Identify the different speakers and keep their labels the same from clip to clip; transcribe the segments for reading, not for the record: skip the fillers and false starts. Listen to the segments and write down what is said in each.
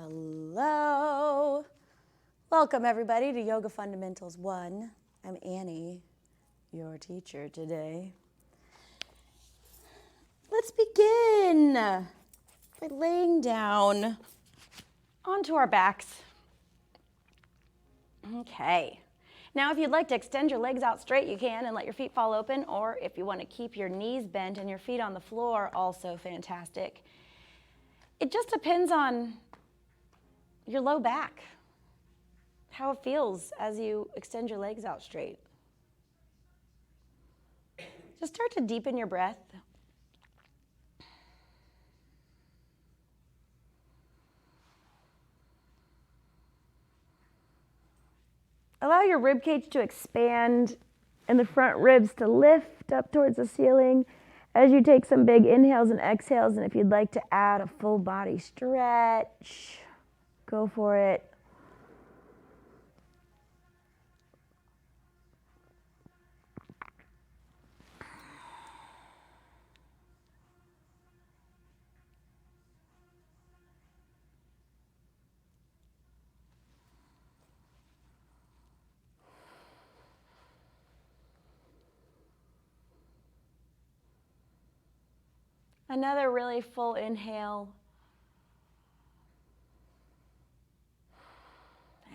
Speaker 1: Hello. Welcome everybody to Yoga Fundamentals 1. I'm Annie, your teacher today. Let's begin by laying down onto our backs. Okay. Now if you'd like to extend your legs out straight, you can and let your feet fall open, or if you want to keep your knees bent and your feet on the floor, also fantastic. It just depends on your low back, how it feels as you extend your legs out straight. Just start to deepen your breath. Allow your rib cage to expand and the front ribs to lift up towards the ceiling as you take some big inhales and exhales. And if you'd like to add a full body stretch, go for it. Another really full inhale.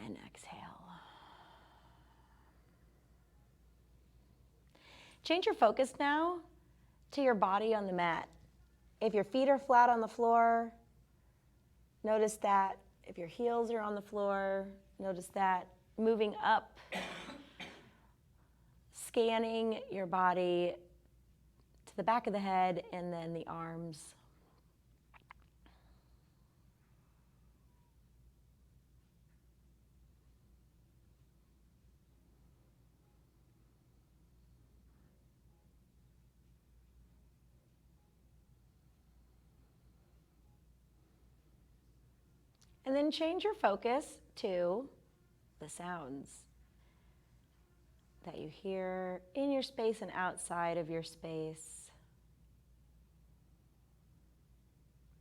Speaker 1: And exhale. Change your focus now to your body on the mat. If your feet are flat on the floor, notice that. If your heels are on the floor, notice that. Moving up, scanning your body to the back of the head and then the arms. And then change your focus to the sounds that you hear in your space and outside of your space.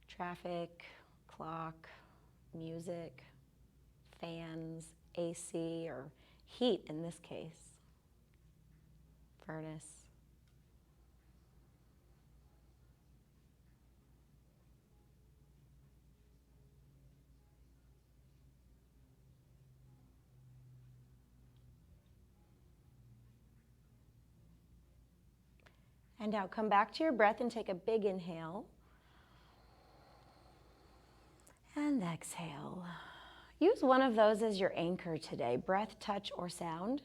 Speaker 1: Traffic, clock, music, fans, AC, or heat in this case, furnace. And now come back to your breath and take a big inhale. And exhale. Use one of those as your anchor today, breath, touch, or sound.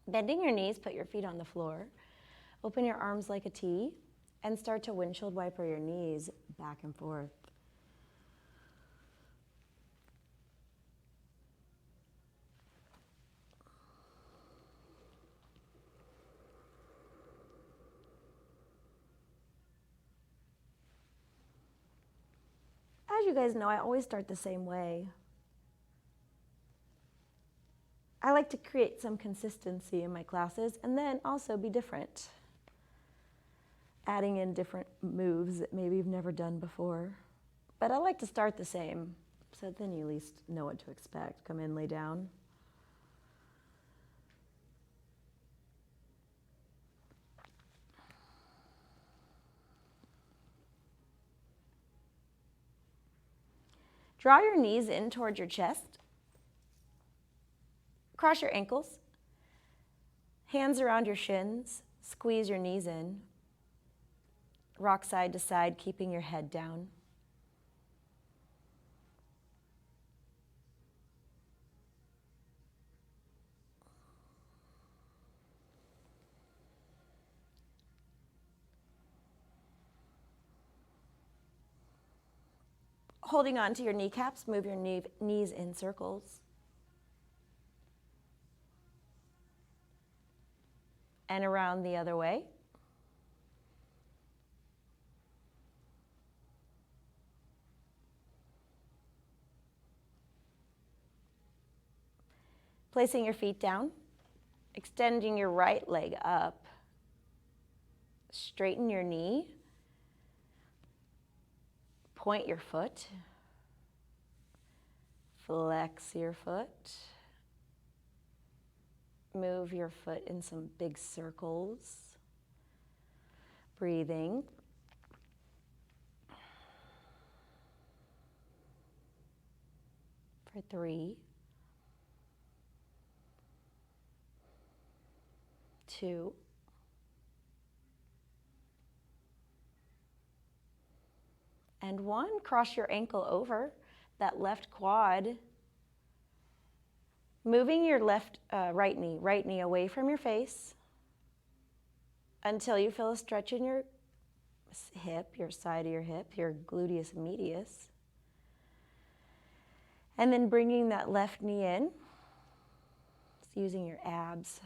Speaker 1: Bending your knees, put your feet on the floor. Open your arms like a T and start to windshield wiper your knees back and forth. As you guys know, I always start the same way. I like to create some consistency in my classes and then also be different. Adding in different moves that maybe you've never done before. But I like to start the same, so then you at least know what to expect. Come in, lay down. Draw your knees in towards your chest. Cross your ankles. Hands around your shins. Squeeze your knees in. Rock side to side, keeping your head down. Holding on to your kneecaps, move your knees in circles. And around the other way. Placing your feet down, extending your right leg up. Straighten your knee. point your foot. Flex your foot. Move your foot in some big circles. Breathing. For 3, 2, 1. Cross your ankle over that left quad. Moving your right knee away from your face until you feel a stretch in your hip, your side of your hip, your gluteus medius. And then bringing that left knee in, just using your abs.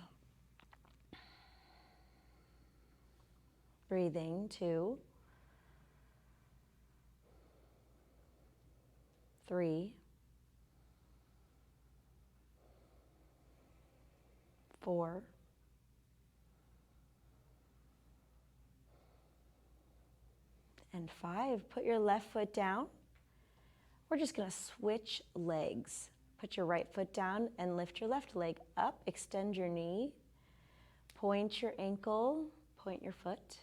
Speaker 1: Breathing, 2, 3, 4, and 5. Put your left foot down. We're just going to switch legs. Put your right foot down and lift your left leg up. Extend your knee. Point your ankle. Point your foot.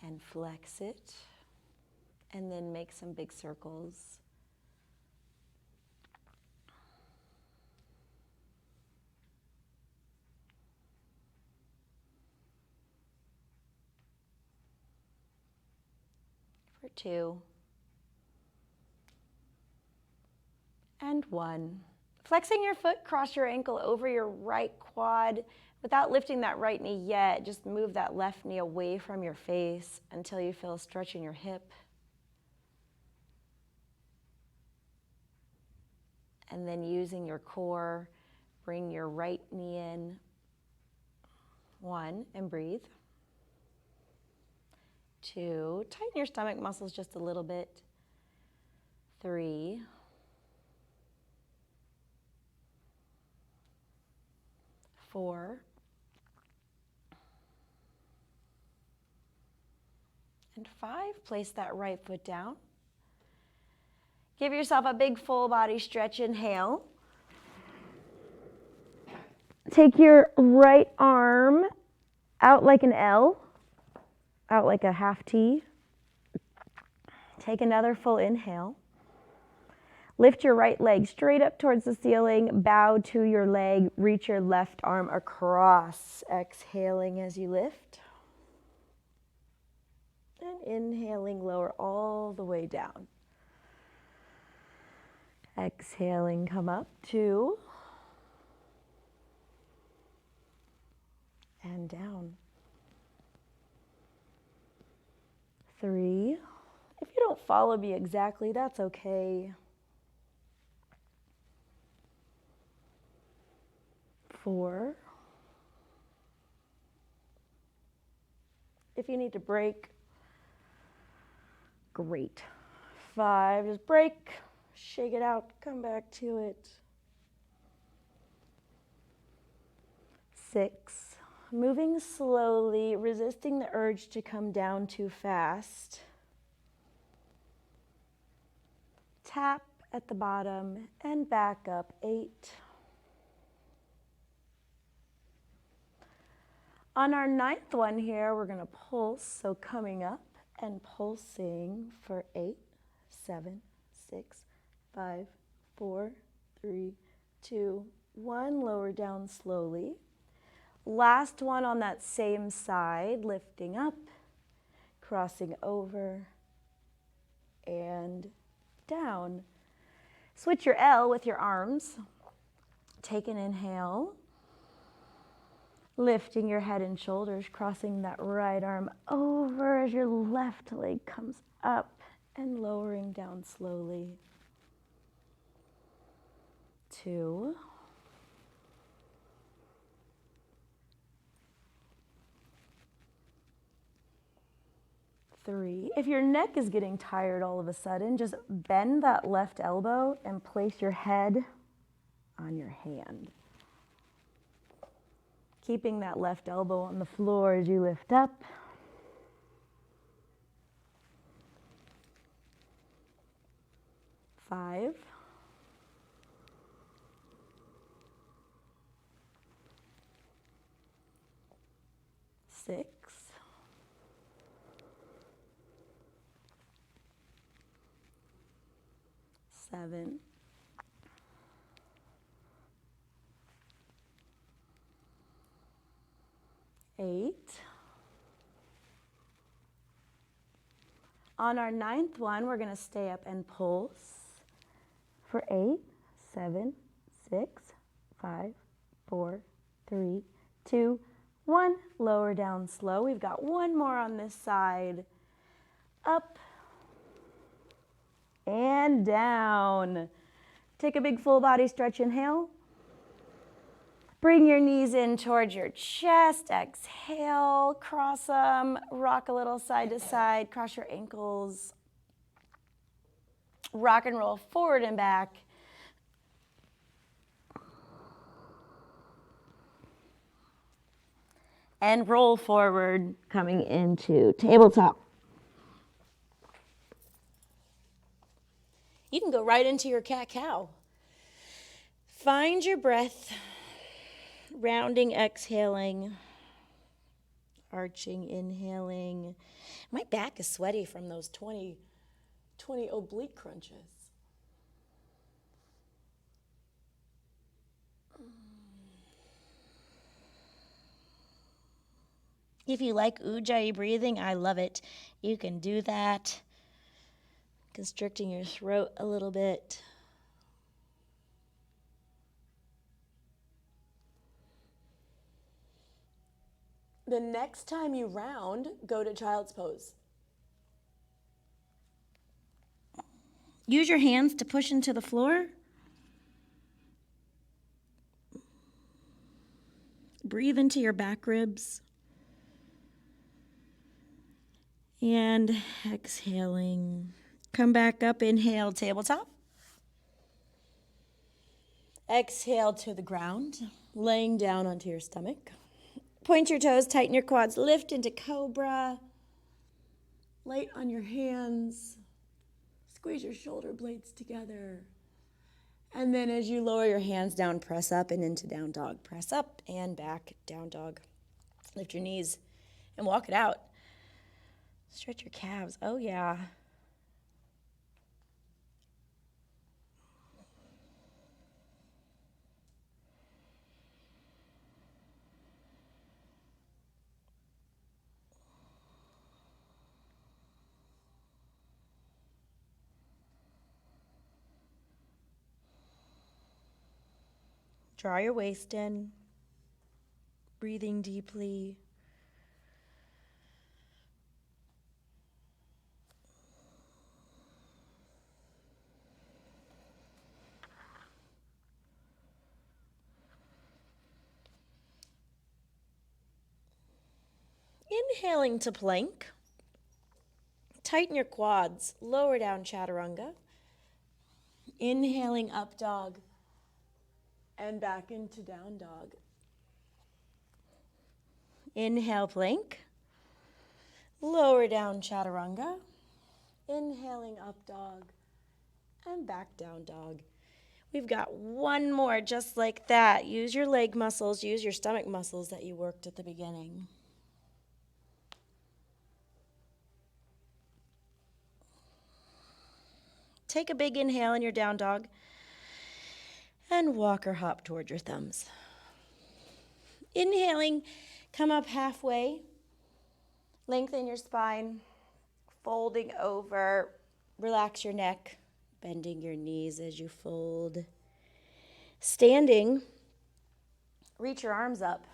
Speaker 1: And flex it. And then make some big circles. For 2. And 1. Flexing your foot, cross your ankle over your right quad without lifting that right knee yet. Just move that left knee away from your face until you feel a stretch in your hip. And then using your core, bring your right knee in. 1, and breathe. 2, tighten your stomach muscles just a little bit. 3, 4, and 5. Place that right foot down. Give yourself a big full body stretch. Inhale. Take your right arm out like an L, out like a half T. Take another full inhale. Lift your right leg straight up towards the ceiling. Bow to your leg. Reach your left arm across. Exhaling as you lift. And inhaling, lower all the way down. Exhaling, come up. 2. And down. 3. If you don't follow me exactly, that's okay. 4. If you need to break, great. 5, just break, shake it out, come back to it. 6, moving slowly, resisting the urge to come down too fast. Tap at the bottom and back up. 8. On our 9th one here, we're going to pulse, so coming up and pulsing for 8, 7, 6, 5, 4, 3, 2, 1. Lower down slowly. Last one on that same side, lifting up, crossing over, and down. Switch your L with your arms. Take an inhale. Lifting your head and shoulders, crossing that right arm over as your left leg comes up and lowering down slowly. 2. 3. If your neck is getting tired all of a sudden, just bend that left elbow and place your head on your hand. Keeping that left elbow on the floor as you lift up. 6, 7, 8. On our 9th one, we're going to stay up and pulse for 8, 7, 6, 5, 4, 3, 2, 1. Lower down slow. We've got one more on this side. Up and down. Take a big full body stretch, inhale. Bring your knees in towards your chest. Exhale, cross them, rock a little side to side, cross your ankles. Rock and roll forward and back. And roll forward, coming into tabletop. You can go right into your cat-cow. Find your breath. Rounding, exhaling, arching, inhaling. My back is sweaty from those 20 oblique crunches. If you like Ujjayi breathing, I love it. You can do that, constricting your throat a little bit. The next time you round, go to child's pose. Use your hands to push into the floor. Breathe into your back ribs. And exhaling. Come back up, inhale, tabletop. Exhale to the ground, laying down onto your stomach. Point your toes, tighten your quads, lift into cobra. Light on your hands. Squeeze your shoulder blades together. And then as you lower your hands down, press up and into down dog. Press up and back, down dog. Lift your knees and walk it out. Stretch your calves. Oh, yeah. Draw your waist in, breathing deeply. Inhaling to plank. Tighten your quads, lower down chaturanga. Inhaling up dog and back into down dog. Inhale plank. Lower down chaturanga. Inhaling up dog and back down dog. We've got one more just like that. Use your leg muscles, use your stomach muscles that you worked at the beginning. Take a big inhale in your down dog and walk or hop toward your thumbs. Inhaling, come up halfway, lengthen your spine, folding over, relax your neck, bending your knees as you fold. Standing, reach your arms up.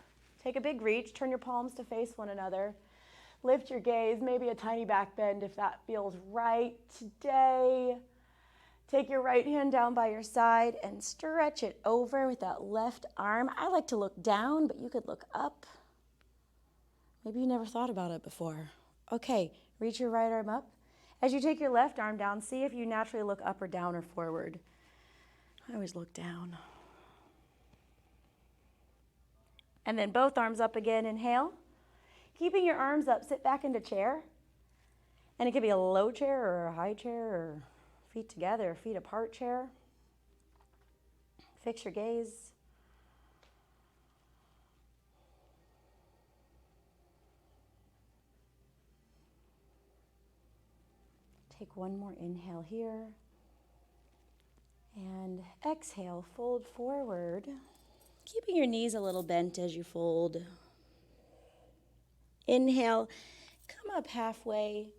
Speaker 1: Take a big reach, turn your palms to face one another. Lift your gaze, maybe a tiny back bend if that feels right today. Take your right hand down by your side and stretch it over with that left arm. I like to look down, but you could look up. Maybe you never thought about it before. Okay, reach your right arm up. As you take your left arm down, see if you naturally look up or down or forward. I always look down. And then both arms up again, inhale. Keeping your arms up, sit back into chair. And it could be a low chair or a high chair or feet together, feet apart chair. Fix your gaze. Take one more inhale here. And exhale, fold forward, keeping your knees a little bent as you fold. Inhale, come up halfway,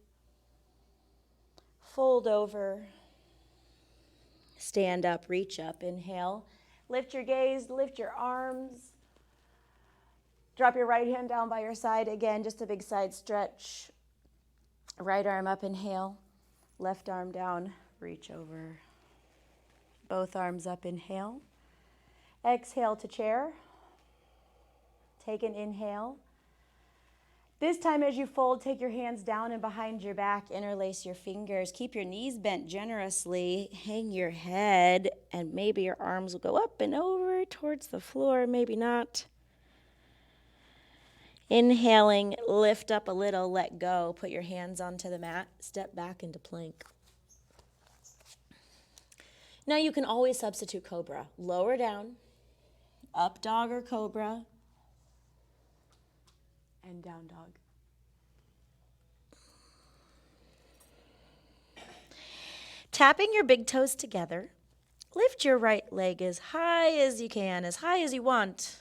Speaker 1: fold over, stand up, reach up, inhale. Lift your gaze, lift your arms. Drop your right hand down by your side. Again, just a big side stretch. Right arm up, inhale. Left arm down, reach over. Both arms up, inhale. Exhale to chair. Take an inhale. This time as you fold, take your hands down and behind your back, interlace your fingers. Keep your knees bent generously. Hang your head, and maybe your arms will go up and over towards the floor, maybe not. Inhaling, lift up a little, let go. Put your hands onto the mat, step back into plank. Now you can always substitute cobra. Lower down, up dog or cobra, and down dog. Tapping your big toes together, lift your right leg as high as you can, as high as you want.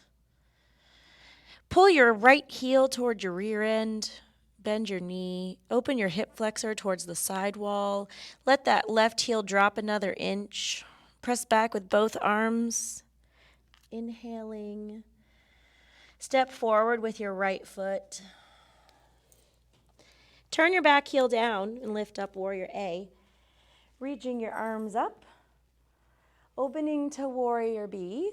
Speaker 1: Pull your right heel toward your rear end, bend your knee, open your hip flexor towards the side wall. Let that left heel drop another inch. Press back with both arms. Inhaling. Step forward with your right foot. Turn your back heel down and lift up Warrior A. Reaching your arms up. Opening to Warrior B.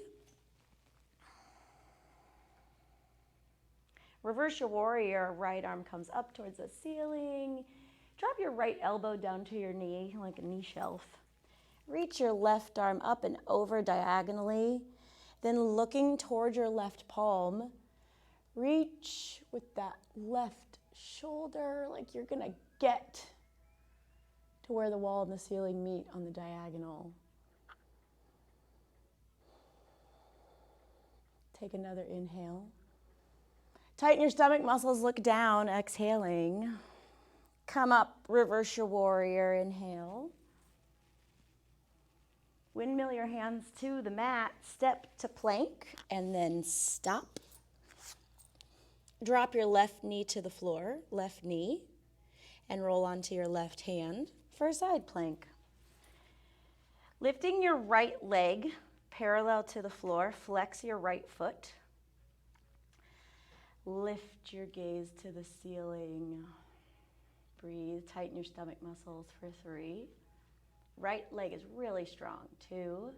Speaker 1: Reverse your warrior, right arm comes up towards the ceiling. Drop your right elbow down to your knee like a knee shelf. Reach your left arm up and over diagonally. Then looking toward your left palm, reach with that left shoulder like you're gonna get to where the wall and the ceiling meet on the diagonal. Take another inhale. Tighten your stomach muscles, look down, exhaling. Come up, reverse your warrior, inhale. Windmill your hands to the mat, step to plank, and then stop. Drop your left knee to the floor, left knee, and roll onto your left hand for a side plank. Lifting your right leg parallel to the floor, flex your right foot. Lift your gaze to the ceiling. Breathe, tighten your stomach muscles for 3. Right leg is really strong, 2.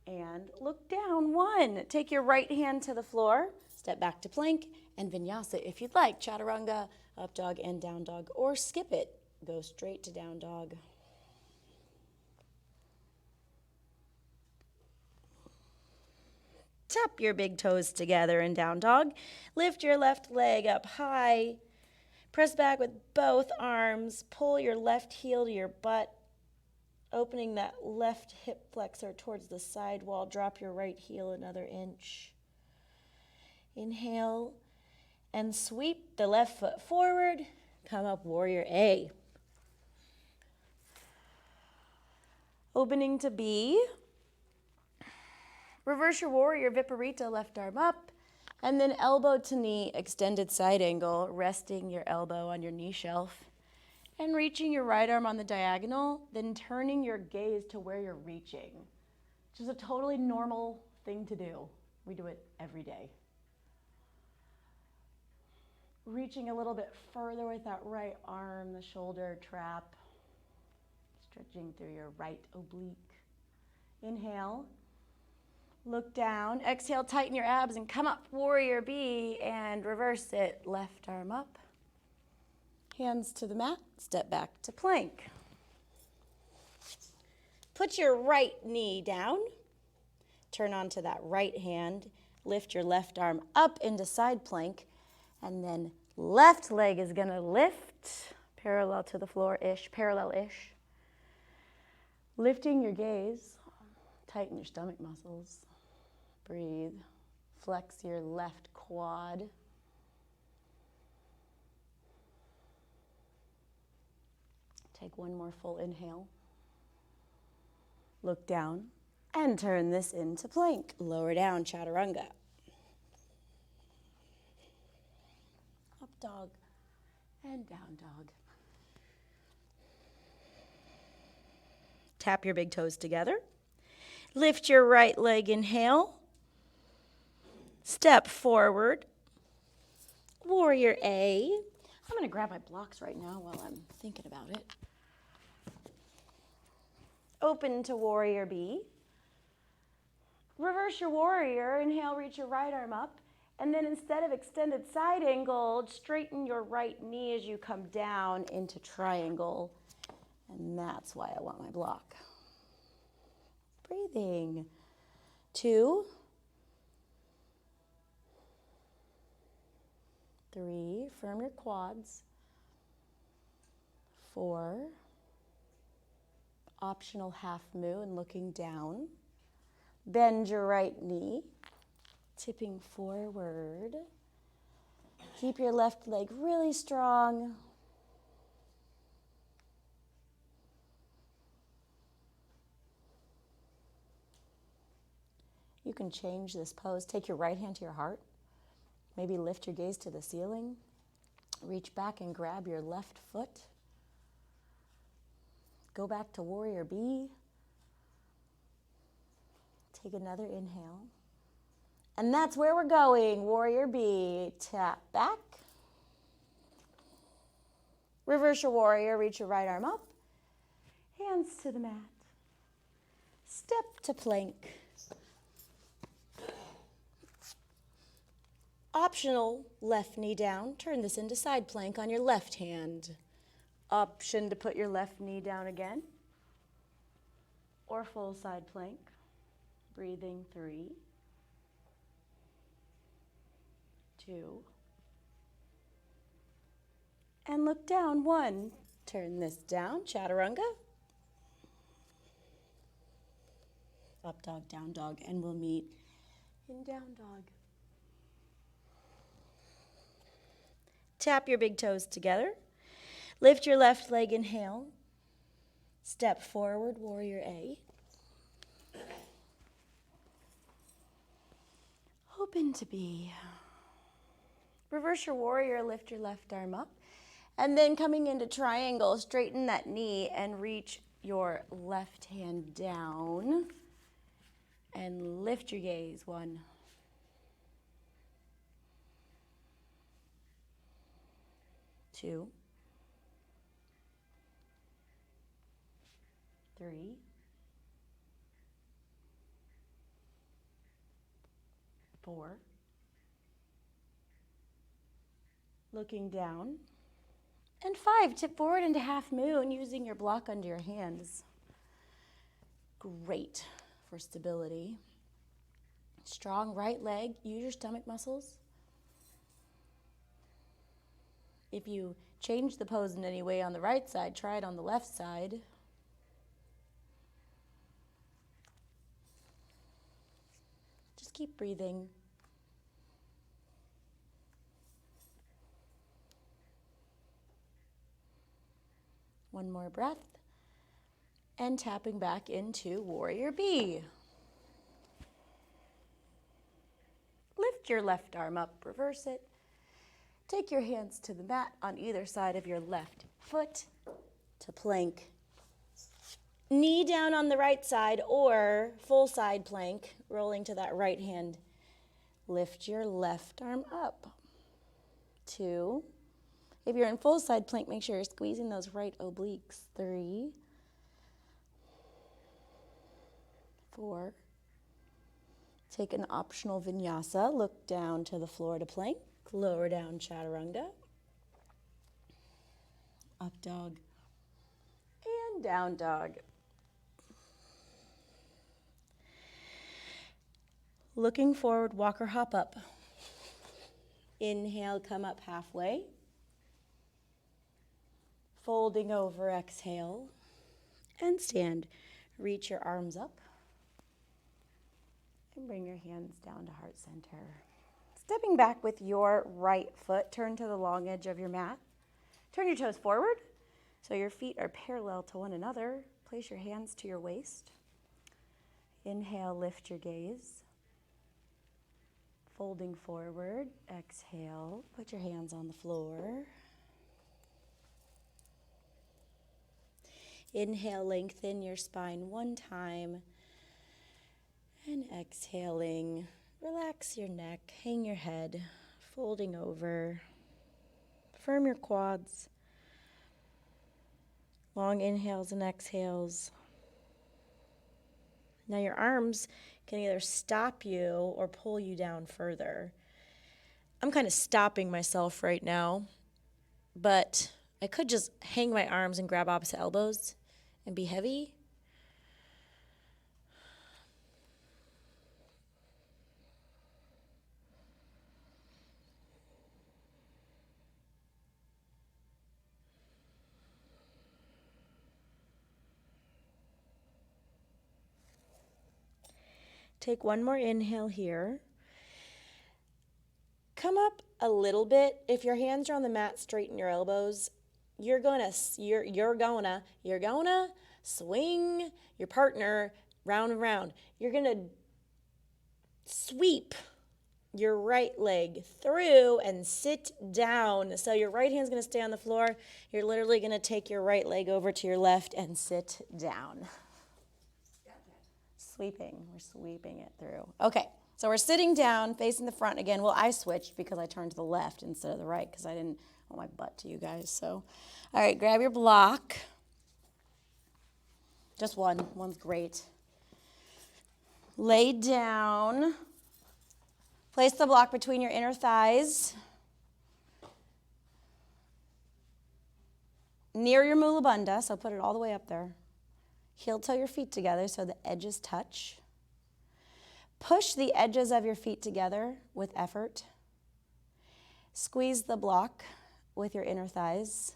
Speaker 1: And look down, 1. Take your right hand to the floor, step back to plank, and vinyasa if you'd like. Chaturanga, up dog and down dog, or skip it. Go straight to down dog. Tap your big toes together in down dog. Lift your left leg up high. Press back with both arms. Pull your left heel to your butt, opening that left hip flexor towards the side wall. Drop your right heel another inch. Inhale and sweep the left foot forward. Come up, Warrior A. Opening to B. Reverse your warrior, Viparita, left arm up, and then elbow to knee, extended side angle, resting your elbow on your knee shelf, and reaching your right arm on the diagonal, then turning your gaze to where you're reaching, which is a totally normal thing to do. We do it every day. Reaching a little bit further with that right arm, the shoulder trap, stretching through your right oblique. Inhale. Look down, exhale, tighten your abs and come up, Warrior B, and reverse it. Left arm up, hands to the mat, step back to plank. Put your right knee down, turn onto that right hand, lift your left arm up into side plank, and then left leg is gonna lift, parallel to the floor-ish, parallel-ish. Lifting your gaze, tighten your stomach muscles. Breathe. Flex your left quad. Take one more full inhale. Look down and turn this into plank. Lower down, chaturanga. Up dog and down dog. Tap your big toes together. Lift your right leg, inhale. Step forward. Warrior A. I'm going to grab my blocks right now while I'm thinking about it. Open to Warrior B. Reverse your warrior. Inhale, reach your right arm up. And then instead of extended side angle, straighten your right knee as you come down into triangle. And that's why I want my block. Breathing. 2, 3, firm your quads. 4, optional half moo and looking down. Bend your right knee, tipping forward. Keep your left leg really strong. You can change this pose. Take your right hand to your heart. Maybe lift your gaze to the ceiling. Reach back and grab your left foot. Go back to Warrior B. Take another inhale. And that's where we're going. Warrior B. Tap back. Reverse your warrior. Reach your right arm up. Hands to the mat. Step to plank. Optional left knee down. Turn this into side plank on your left hand. Option to put your left knee down again. Or full side plank. Breathing 3, 2, and look down. 1. Turn this down. Chaturanga. Up dog, down dog, and we'll meet in down dog. Tap your big toes together. Lift your left leg, inhale. Step forward, Warrior A. Open to B. Reverse your warrior, lift your left arm up. And then coming into triangle, straighten that knee and reach your left hand down. And lift your gaze. 1, 2, 3, 4. Looking down. And 5, tip forward into half moon using your block under your hands. Great for stability. Strong right leg. Use your stomach muscles. If you change the pose in any way on the right side, try it on the left side. Just keep breathing. One more breath. And tapping back into Warrior B. Lift your left arm up, reverse it. Take your hands to the mat on either side of your left foot to plank. Knee down on the right side or full side plank, rolling to that right hand. Lift your left arm up. 2. If you're in full side plank, make sure you're squeezing those right obliques. 3, 4. Take an optional vinyasa. Look down to the floor to plank. Lower down, chaturanga. Up dog. And down dog. Looking forward, walk or hop up. Inhale, come up halfway. Folding over, exhale. And stand. Reach your arms up. And bring your hands down to heart center. Stepping back with your right foot, turn to the long edge of your mat. Turn your toes forward. So your feet are parallel to one another. Place your hands to your waist. Inhale, lift your gaze. Folding forward. Exhale, put your hands on the floor. Inhale, lengthen your spine one time. And exhaling, relax your neck, hang your head, folding over. Firm your quads. Long inhales and exhales. Now your arms can either stop you or pull you down further. I'm kind of stopping myself right now, but I could just hang my arms and grab opposite elbows and be heavy. Take one more inhale here. Come up a little bit. If your hands are on the mat, straighten your elbows. You're gonna swing your partner round and round. You're gonna sweep your right leg through and sit down. So your right hand's gonna stay on the floor. You're literally gonna take your right leg over to your left and sit down. We're sweeping it through. Okay, so we're sitting down, facing the front again. Well, I switched because I turned to the left instead of the right because I didn't want my butt to you guys. So, all right, grab your block. Just one. One's great. Lay down. Place the block between your inner thighs. Near your mula bandha, so put it all the way up there. Heel toe your feet together so the edges touch. Push the edges of your feet together with effort. Squeeze the block with your inner thighs.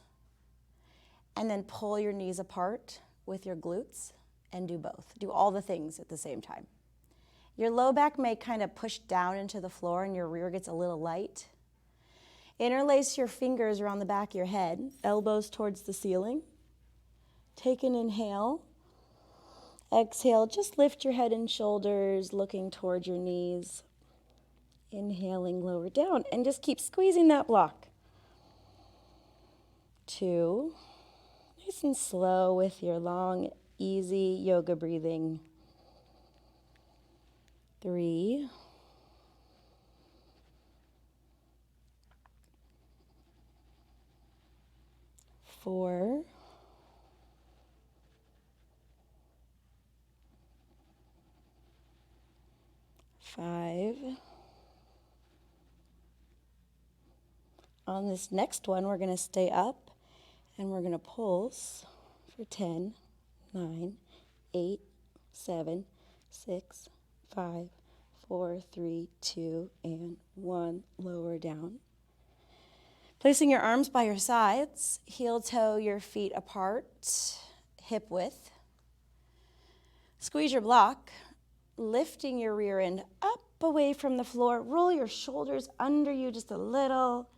Speaker 1: And then pull your knees apart with your glutes and do both. Do all the things at the same time. Your low back may kind of push down into the floor and your rear gets a little light. Interlace your fingers around the back of your head, elbows towards the ceiling. Take an inhale. Exhale, just lift your head and shoulders, looking towards your knees. Inhaling, lower down, and just keep squeezing that block. 2, nice and slow with your long, easy yoga breathing. 3, 4, 5. On this next one, we're going to stay up and we're going to pulse for 10, 9, 8, 7, 6, 5, 4, 3, 2, and 1. Lower down. Placing your arms by your sides, heel toe your feet apart, hip width. Squeeze your block, lifting your rear end up away from the floor. Roll your shoulders under you just a little,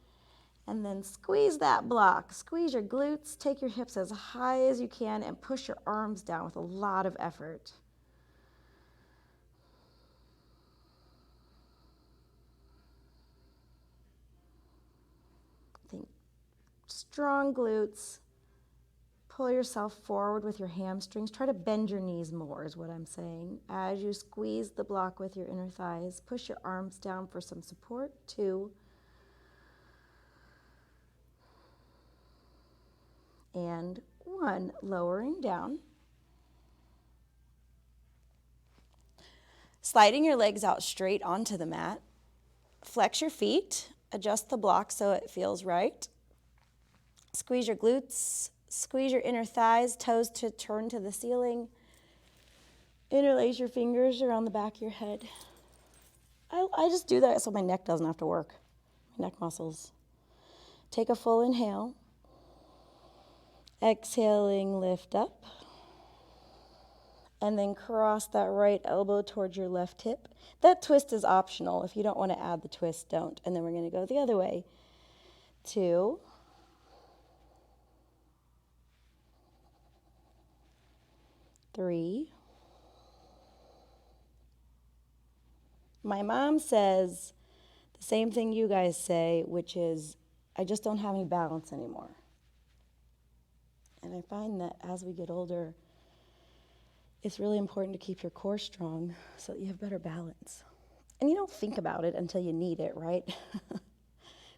Speaker 1: and then squeeze that block. Squeeze your glutes, take your hips as high as you can, and push your arms down with a lot of effort. Think strong glutes. Pull yourself forward with your hamstrings. Try to bend your knees more is what I'm saying. As you squeeze the block with your inner thighs, push your arms down for some support. 2. And 1. Lowering down. Sliding your legs out straight onto the mat. Flex your feet. Adjust the block so it feels right. Squeeze your glutes. Squeeze your inner thighs, toes to turn to the ceiling. Interlace your fingers around the back of your head. I just do that so my neck doesn't have to work, my neck muscles. Take a full inhale. Exhaling, lift up. And then cross that right elbow towards your left hip. That twist is optional. If you don't want to add the twist, don't. And then we're going to go the other way. 2. 3. My mom says the same thing you guys say, which is, I just don't have any balance anymore. And I find that as we get older, it's really important to keep your core strong so that you have better balance. And you don't think about it until you need it, right?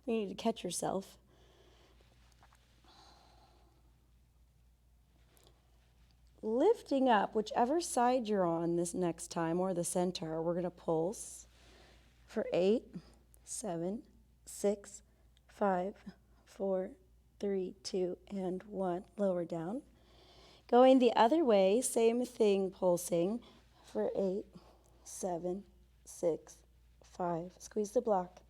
Speaker 1: You need to catch yourself. Lifting up, whichever side you're on this next time, or the center, we're going to pulse for 8, 7, 6, 5, 4, 3, 2, and 1. Lower down. Going the other way, same thing, pulsing for 8, 7, 6, 5. Squeeze the block.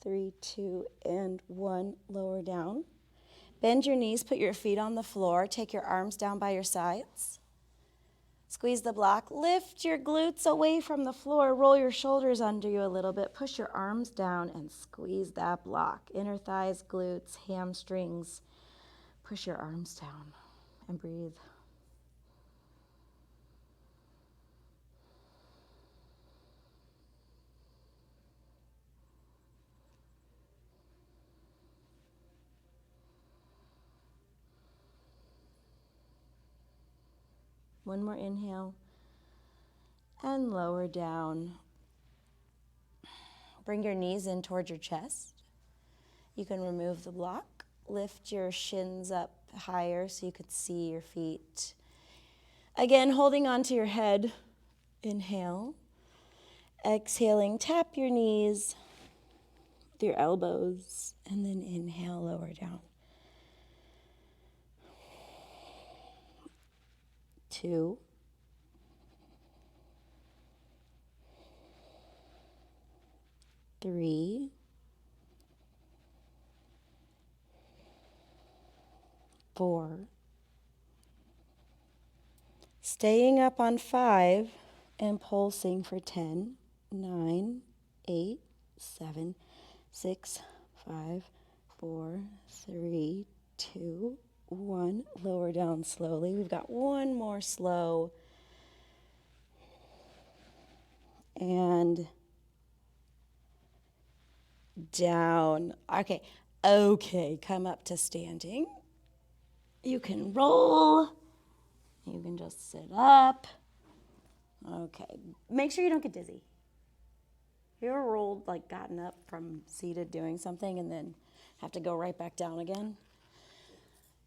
Speaker 1: 3, 2, and 1. Lower down. Bend your knees, put your feet on the floor. Take your arms down by your sides. Squeeze the block. Lift your glutes away from the floor. Roll your shoulders under you a little bit. Push your arms down and squeeze that block. Inner thighs, glutes, hamstrings. Push your arms down and breathe. One more inhale and lower down. Bring your knees in towards your chest. You can remove the block. Lift your shins up higher so you could see your feet. Again, holding onto your head. Inhale. Exhaling, tap your knees with your elbows, and then inhale, lower down. 2. 3. 4. Staying up on 5 and pulsing for 10, 9, 8, 7, 6, 5, 4, 3, 2, 1. Lower down slowly. We've got one more slow. And down. Okay, come up to standing. You can roll. You can just sit up. Okay, make sure you don't get dizzy. You ever rolled, gotten up from seated doing something and then have to go right back down again?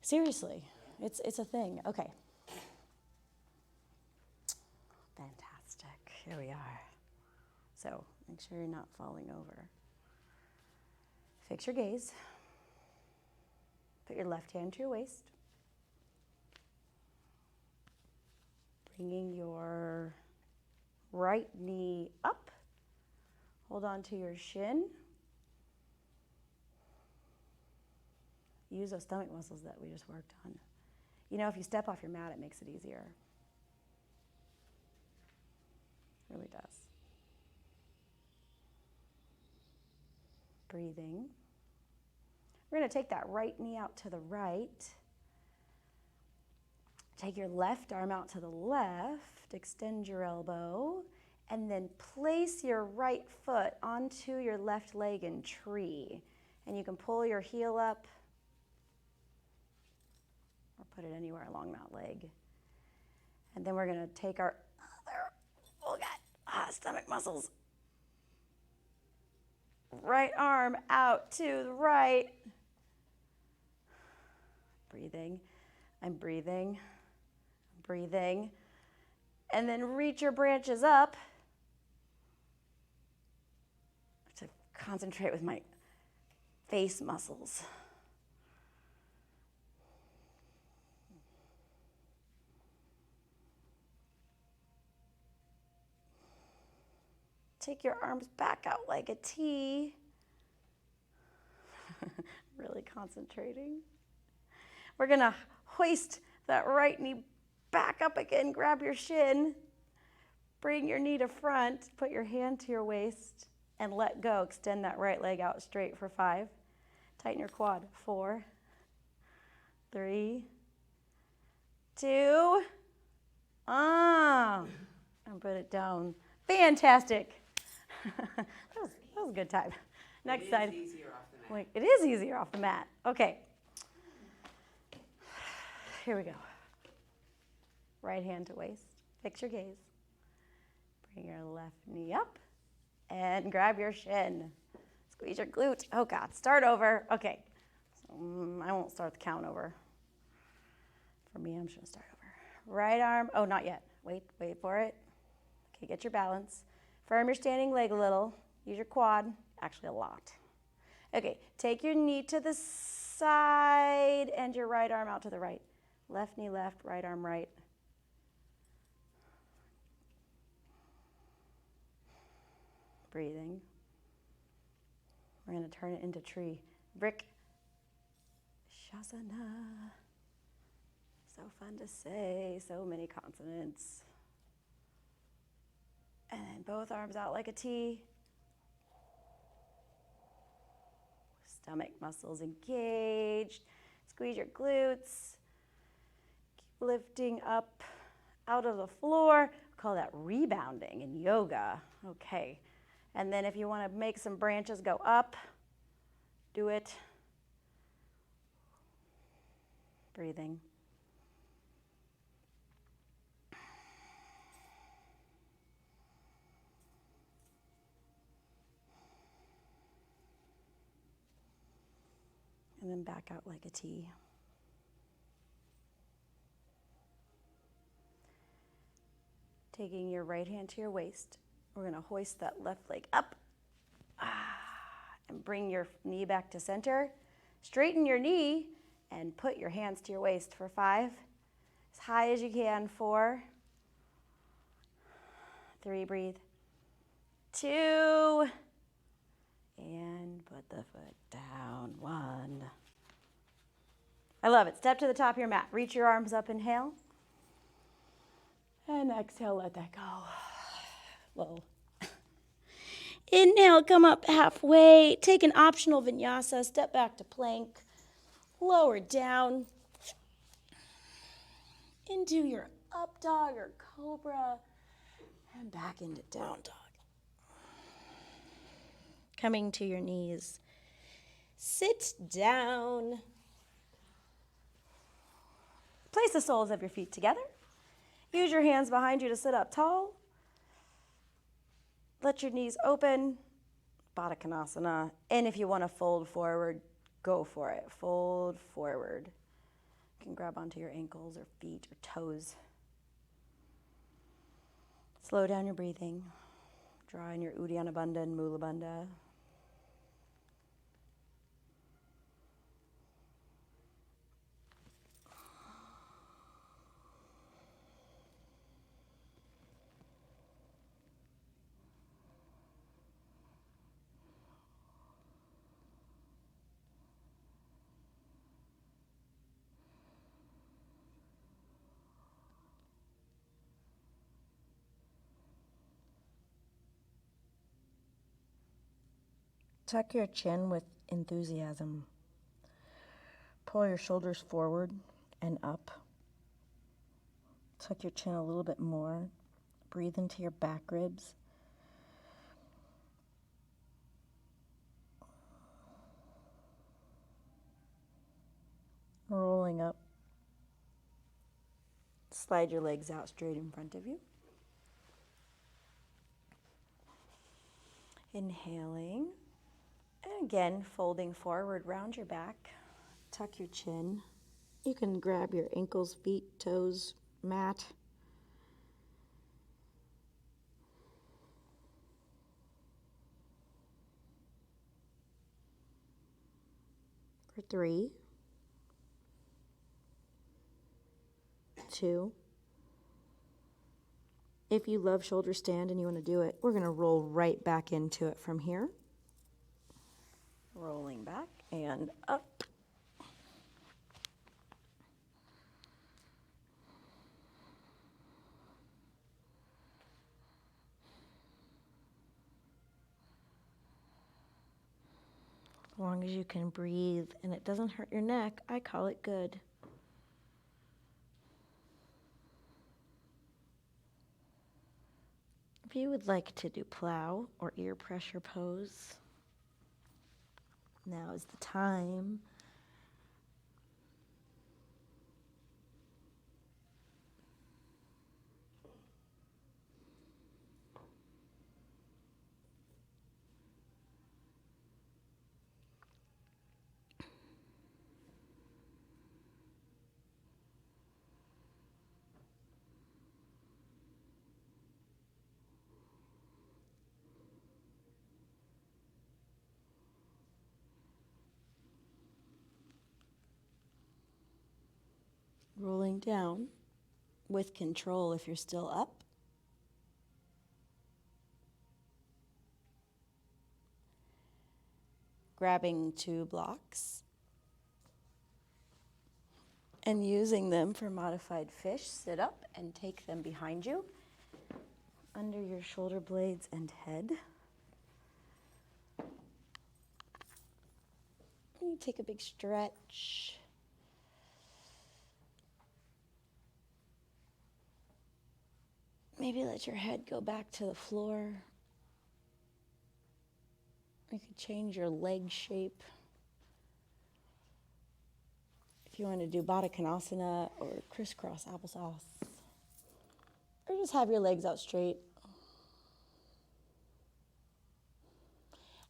Speaker 1: Seriously, it's a thing. Okay. Fantastic. Here we are. So make sure you're not falling over. Fix your gaze. Put your left hand to your waist. Bringing your right knee up. Hold on to your shin. Use those stomach muscles that we just worked on. You know, if you step off your mat, it makes it easier. It really does. Breathing. We're going to take that right knee out to the right. Take your left arm out to the left. Extend your elbow. And then place your right foot onto your left leg in tree. And you can pull your heel up or put it anywhere along that leg. And then we're going to take our stomach muscles. Right arm out to the right. Breathing. I'm breathing. Breathing. And then reach your branches up. To concentrate with my face muscles. Take your arms back out like a T. Really concentrating. We're going to hoist that right knee back up again. Grab your shin. Bring your knee to front. Put your hand to your waist and let go. Extend that right leg out straight for 5. Tighten your quad. 4, 3, 2, And put it down. Fantastic. that was a good time. Next side.
Speaker 2: It is easier off the mat.
Speaker 1: Like, it is easier off the mat. Okay. Here we go. Right hand to waist. Fix your gaze. Bring your left knee up and grab your shin. Squeeze your glute. Oh God, start over. Okay. So, I won't start the count over. For me, I'm just gonna start over. Right arm, oh, not yet. Wait for it. Okay, get your balance. Firm your standing leg a little. Use your quad, actually a lot. Okay, take your knee to the side and your right arm out to the right. Left knee left, right arm right. Breathing. We're going to turn it into tree. Vrikshasana. So fun to say, so many consonants. And then both arms out like a T. Stomach muscles engaged. Squeeze your glutes. Keep lifting up out of the floor. We call that rebounding in yoga. Okay. And then if you want to make some branches go up, do it. Breathing. And then back out like a T. Taking your right hand to your waist, we're going to hoist that left leg up and bring your knee back to center. Straighten your knee and put your hands to your waist for 5. As high as you can. 4. 3, breathe. 2. And put the foot down. 1. I love it. Step to the top of your mat. Reach your arms up, inhale. And exhale, let that go. Whoa. Inhale, come up halfway. Take an optional vinyasa. Step back to plank. Lower down. Into your up dog or cobra. And back into down dog. Coming to your knees. Sit down. Place the soles of your feet together. Use your hands behind you to sit up tall. Let your knees open, Baddha Konasana. And if you want to fold forward, go for it. Fold forward. You can grab onto your ankles or feet or toes. Slow down your breathing. Draw in your Uddiyana Bandha and Mula Bandha. Tuck your chin with enthusiasm. Pull your shoulders forward and up. Tuck your chin a little bit more. Breathe into your back ribs. Rolling up. Slide your legs out straight in front of you. Inhaling. And again, folding forward, round your back. Tuck your chin. You can grab your ankles, feet, toes, mat. For 3, 2. If you love shoulder stand and you want to do it, we're going to roll right back into it from here. Rolling back and up. As long as you can breathe and it doesn't hurt your neck, I call it good. If you would like to do plow or ear pressure pose, now is the time. Rolling down with control if you're still up. Grabbing 2 blocks and using them for modified fish. Sit up and take them behind you, under your shoulder blades and head. You take a big stretch. Maybe let your head go back to the floor. You could change your leg shape. If you want to do Baddha Konasana or crisscross applesauce. Or just have your legs out straight.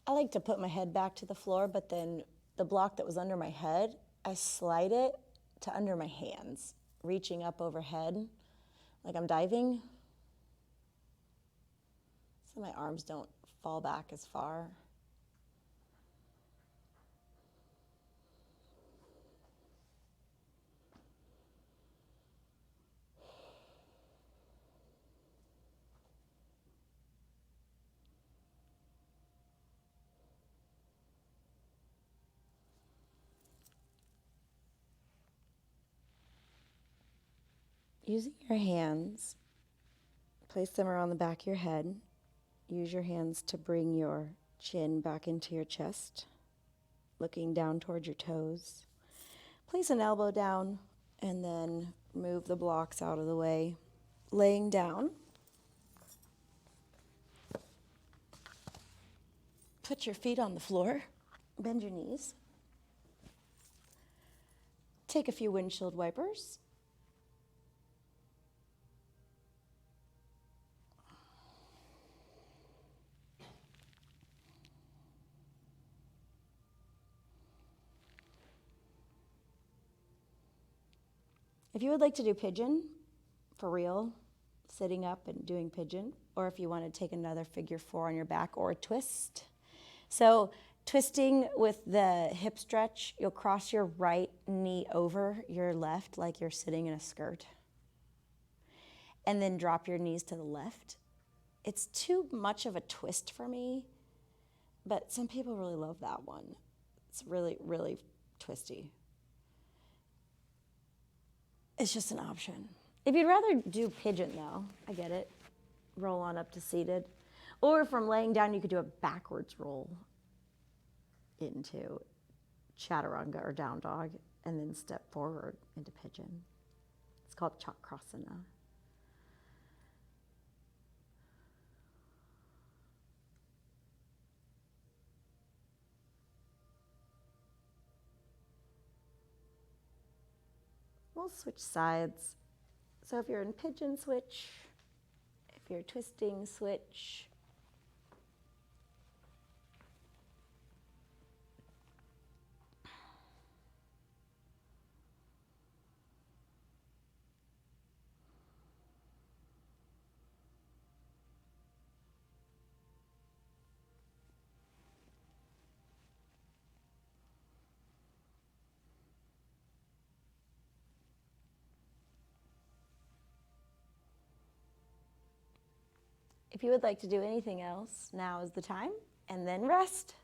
Speaker 1: I like to put my head back to the floor, but then the block that was under my head, I slide it to under my hands, reaching up overhead like I'm diving. So my arms don't fall back as far. Using your hands, place them around the back of your head. Use your hands to bring your chin back into your chest, looking down towards your toes. Place an elbow down and then move the blocks out of the way. Laying down, put your feet on the floor, bend your knees. Take a few windshield wipers. If you would like to do pigeon, for real, sitting up and doing pigeon, or if you want to take another figure 4 on your back or a twist. So twisting with the hip stretch, you'll cross your right knee over your left like you're sitting in a skirt. And then drop your knees to the left. It's too much of a twist for me, but some people really love that one. It's really, really twisty. It's just an option. If you'd rather do pigeon though, I get it. Roll on up to seated. Or from laying down, you could do a backwards roll into chaturanga or down dog and then step forward into pigeon. It's called chakrasana. We'll switch sides. So if you're in pigeon, switch. If you're twisting, switch. If you would like to do anything else, now is the time, and then rest.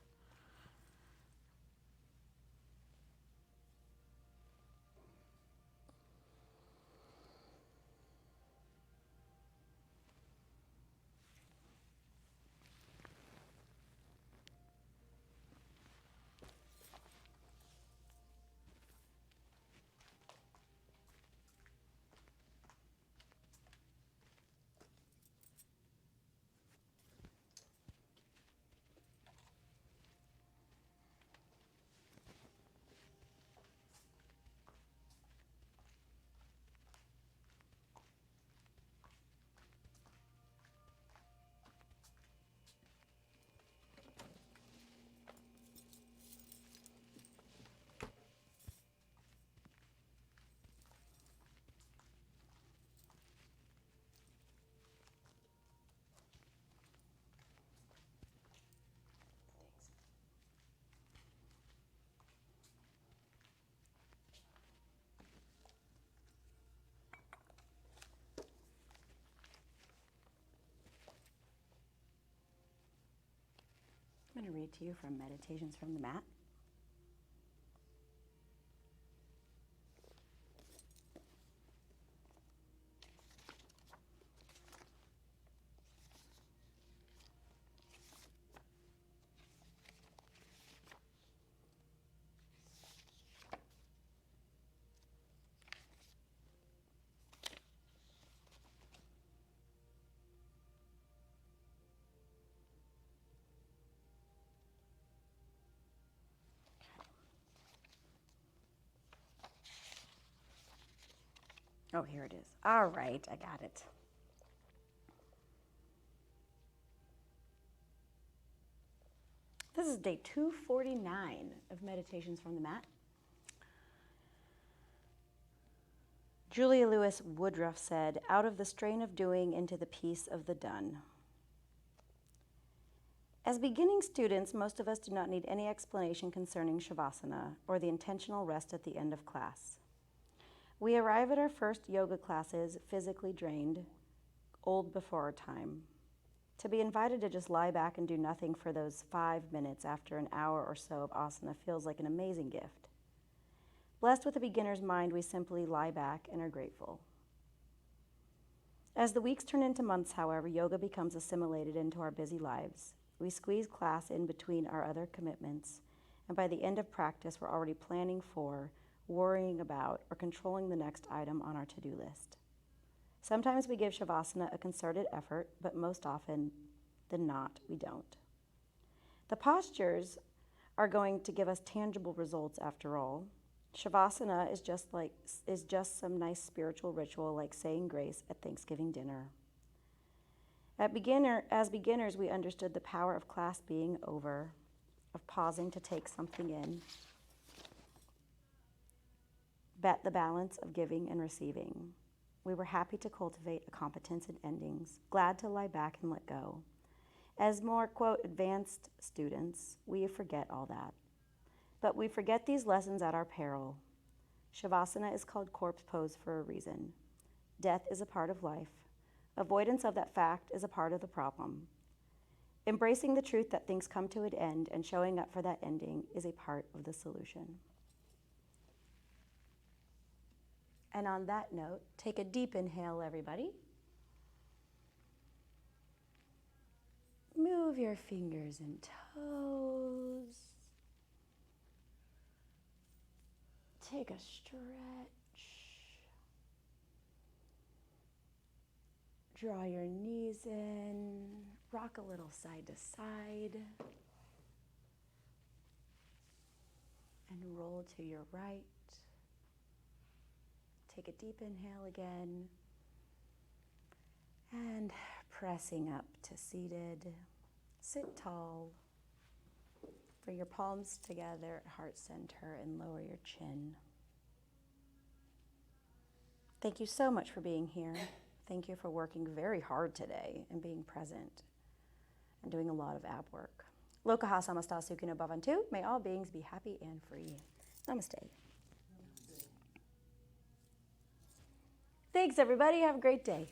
Speaker 1: to read to you from Meditations from the Mat. Oh, here it is. All right, I got it. This is day 249 of Meditations from the Mat. Julia Louis Woodruff said, "Out of the strain of doing into the peace of the done." As beginning students, most of us do not need any explanation concerning Shavasana or the intentional rest at the end of class. We arrive at our first yoga classes physically drained, old before our time. To be invited to just lie back and do nothing for those 5 minutes after an hour or so of asana feels like an amazing gift. Blessed with a beginner's mind, we simply lie back and are grateful. As the weeks turn into months, however, yoga becomes assimilated into our busy lives. We squeeze class in between our other commitments, and by the end of practice, we're already planning for, worrying about, or controlling the next item on our to-do list. Sometimes we give Shavasana a concerted effort, but most often than not, we don't. The postures are going to give us tangible results after all. Shavasana is just some nice spiritual ritual like saying grace at Thanksgiving dinner. As beginners, we understood the power of class being over, of pausing to take something in, the balance of giving and receiving. We were happy to cultivate a competence in endings, glad to lie back and let go. As more, quote, advanced students, we forget all that. But we forget these lessons at our peril. Shavasana is called corpse pose for a reason. Death is a part of life. Avoidance of that fact is a part of the problem. Embracing the truth that things come to an end and showing up for that ending is a part of the solution. And on that note, take a deep inhale, everybody. Move your fingers and toes. Take a stretch. Draw your knees in. Rock a little side to side. And roll to your right. Take a deep inhale again. And pressing up to seated. Sit tall. Bring your palms together at heart center and lower your chin. Thank you so much for being here. Thank you for working very hard today and being present and doing a lot of ab work. Lokaha samasta sukhino bhavantu. May all beings be happy and free. Namaste. Thanks, everybody. Have a great day.